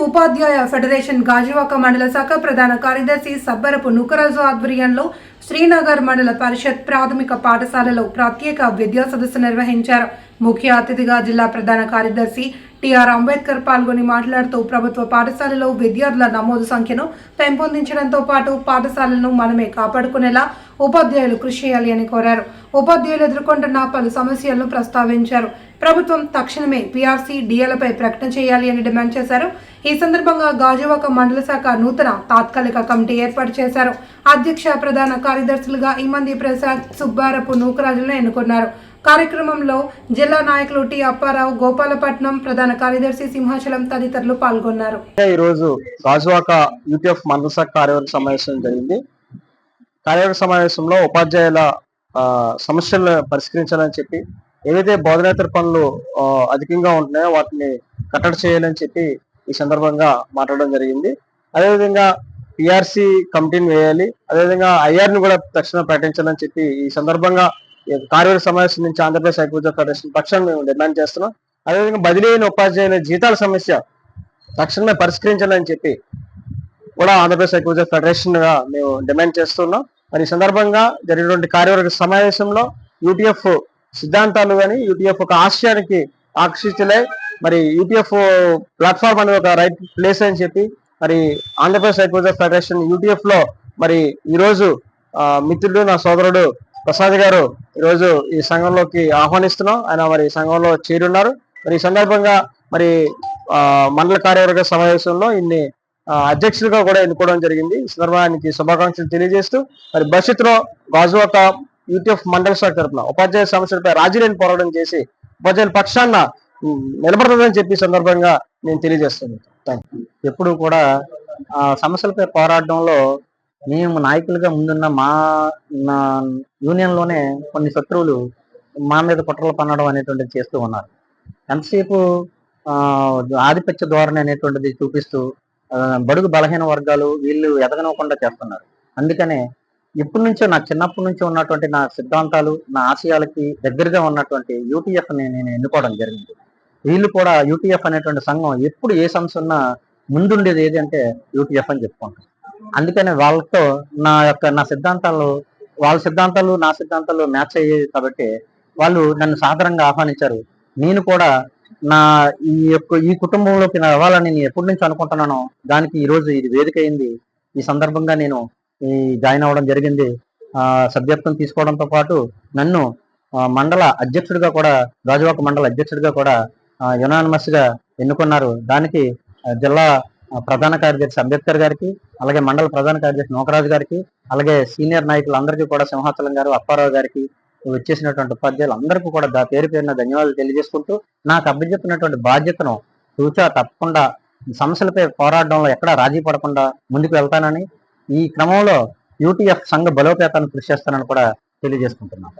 ఉపాధ్యాయ federation Gajuwaka మండల శాఖ ప్రధాన కార్యదర్శి సబ్బరపు నూకరాజు ఆధ్వర్యంలో శ్రీనగర్ మండల పరిషత్ ప్రాథమిక పాఠశాలలో ప్రత్యేక విద్యా సదస్సు నిర్వహించారు. ముఖ్య అతిథిగా జిల్లా ప్రధాన కార్యదర్శి టిఆర్ అంబేద్కర్ పాల్గొని మాట్లాడుతూ ప్రభుత్వ పాఠశాలలో విద్యార్థుల నమోదు సంఖ్యను పెంపొందించడంతో పాటు పాఠశాలను మనమే కాపాడుకునేలా ఉపాధ్యాయులు కృషి చేయాలి అని కోరారు. ఉపాధ్యాయులు ఎదుర్కొంటున్న పలు సమస్యలను ప్రస్తావించారు. ప్రభుత్వం తక్షణమే పీఆర్సీ డిఎలపై ప్రకటన చేయాలి అని డిమాండ్ చేశారు. ఈ సందర్భంగా గాజువాక మండల శాఖ నూతన తాత్కాలిక కమిటీ ఏర్పాటు చేశారు. అధ్యక్ష ప్రధాన కార్యదర్శులుగా ఈమంది ప్రసాద్, సుబ్బారపు నూకరాజులను ఎన్నుకున్నారు. కార్యక్రమంలో జిల్లా నాయకులు టి అప్పారావు, గోపాలపట్నం ప్రధాన కార్యదర్శి సింహాచలం తదితరులు పాల్గొన్నారు. ఈరోజు గాజువాక యూటీఎఫ్ మండల శాఖ కార్యవర్గ సమావేశం జరిగింది. కార్యవర్గ సమావేశంలో ఉపాధ్యాయుల సమస్యలను పరిష్కరించాలని చెప్పి, ఏవైతే బోధనేతర పనులు అధికంగా ఉంటున్నాయో వాటిని కట్టడి చేయాలని చెప్పి ఈ సందర్భంగా మాట్లాడడం జరిగింది. అదేవిధంగా పిఆర్సీ కమిటీని వేయాలి, అదేవిధంగా ఐఆర్ని కూడా తక్షణం ప్రకటించాలని చెప్పి ఈ సందర్భంగా కార్యవర్గ సమావేశం నుంచి ఆంధ్రప్రదేశ్ ఐక్యవేద ఫెడరేషన్ పక్షాన్ని మేము డిమాండ్ చేస్తున్నాం. అదేవిధంగా బదిలీ అయిన ఉపాధ్యాయుల జీతాల సమస్య తక్షణమే పరిష్కరించాలని చెప్పి కూడా ఆంధ్రప్రదేశ్ ఐక్యవేద ఫెడరేషన్ గా మేము డిమాండ్ చేస్తున్నాం. మరి ఈ సందర్భంగా జరిగినటువంటి కార్యవర్గ సమావేశంలో యూటీఎఫ్ సిద్ధాంతాలు కానీ యూటీఎఫ్ ఒక ఆశయానికి ఆకర్షితులై మరి యూటీఎఫ్ ప్లాట్ఫామ్ అనేది ఒక రైట్ ప్లేస్ అని చెప్పి మరి ఆంధ్రప్రదేశ్ ఐక్యవేద ఫెడరేషన్ యూటీఎఫ్ లో మరి ఈరోజు మిత్రుడు నా సోదరుడు ప్రసాద్ గారు ఈరోజు ఈ సంఘంలోకి ఆహ్వానిస్తున్నాం. ఆయన మరి సంఘంలో చేరున్నారు. మరి ఈ సందర్భంగా మరి మండల కార్యవర్గ సమావేశంలో ఇన్ని అధ్యక్షులుగా కూడా ఎన్నుకోవడం జరిగింది. ఈ సందర్భానికి శుభాకాంక్షలు తెలియజేస్తూ మరి భవిష్యత్తులో గాజువాక యూటీఎఫ్ మండల శాఖ తరఫున ఉపాధ్యాయ సమస్యలపై రాజీలేని పోరాటం చేసి ఉపాధ్యాయుల పక్షాన నిలబడుతుందని చెప్పి సందర్భంగా నేను తెలియజేస్తున్నాను. ఎప్పుడు కూడా సమస్యలపై పోరాటంలో మేము నాయకులుగా ముందున్న మా యూనియన్లోనే కొన్ని శత్రువులు మా మీద కుట్రలు పన్నడం అనేటువంటిది చేస్తూ ఉన్నారు. ఎంతసేపు ఆధిపత్య ధోరణి అనేటువంటిది చూపిస్తూ బడుగు బలహీన వర్గాలు వీళ్ళు ఎదగనివ్వకుండా చేస్తున్నారు. అందుకనే ఇప్పటి నుంచో నా చిన్నప్పటి నుంచో ఉన్నటువంటి నా సిద్ధాంతాలు, నా ఆశయాలకి దగ్గరగా ఉన్నటువంటి యూటీఎఫ్ని నేను ఎన్నుకోవడం జరిగింది. వీళ్ళు కూడా యూటీఎఫ్ అనేటువంటి సంఘం ఎప్పుడు ఏ సమస్య ఉన్నా ముందుండేది ఏది అంటే యూటీఎఫ్ అని చెప్పుకుంటాం. అందుకని వాళ్ళతో నా సిద్ధాంతాలు, వాళ్ళ సిద్ధాంతాలు నా సిద్ధాంతాలు మ్యాచ్ అయ్యేది కాబట్టి వాళ్ళు నన్ను సాధారణంగా ఆహ్వానించారు. నేను కూడా ఈ కుటుంబంలోకి రావాలని నేను ఎప్పటి నుంచి అనుకుంటున్నానో దానికి ఈరోజు ఇది వేదిక అయింది. ఈ సందర్భంగా నేను జాయిన్ అవ్వడం జరిగింది. సభ్యత్వం తీసుకోవడంతో పాటు నన్ను మండల అధ్యక్షుడిగా కూడా, గాజువాక మండల అధ్యక్షుడిగా కూడా యునానిమస్ గా ఎన్నుకున్నారు. దానికి జిల్లా ప్రధాన కార్యదర్శి అంబేద్కర్ గారికి, అలాగే మండల ప్రధాన కార్యదర్శి నూకరాజు గారికి, అలాగే సీనియర్ నాయకులందరికీ కూడా సింహాచలం గారు, అప్పారావు గారికి, వచ్చేసినటువంటి ఉపాధ్యాయులు అందరికీ కూడా పేరు పేరున ధన్యవాదాలు తెలియజేసుకుంటూ నాకు అప్పచెప్పినటువంటి బాధ్యతను తూచా తప్పకుండా సమస్యలపై పోరాటంలో ఎక్కడా రాజీ పడకుండా ముందుకు వెళ్తానని, ఈ క్రమంలో యూటీఎఫ్ సంఘ బలోపేతాన్ని కృషి చేస్తానని కూడా తెలియజేసుకుంటున్నాను.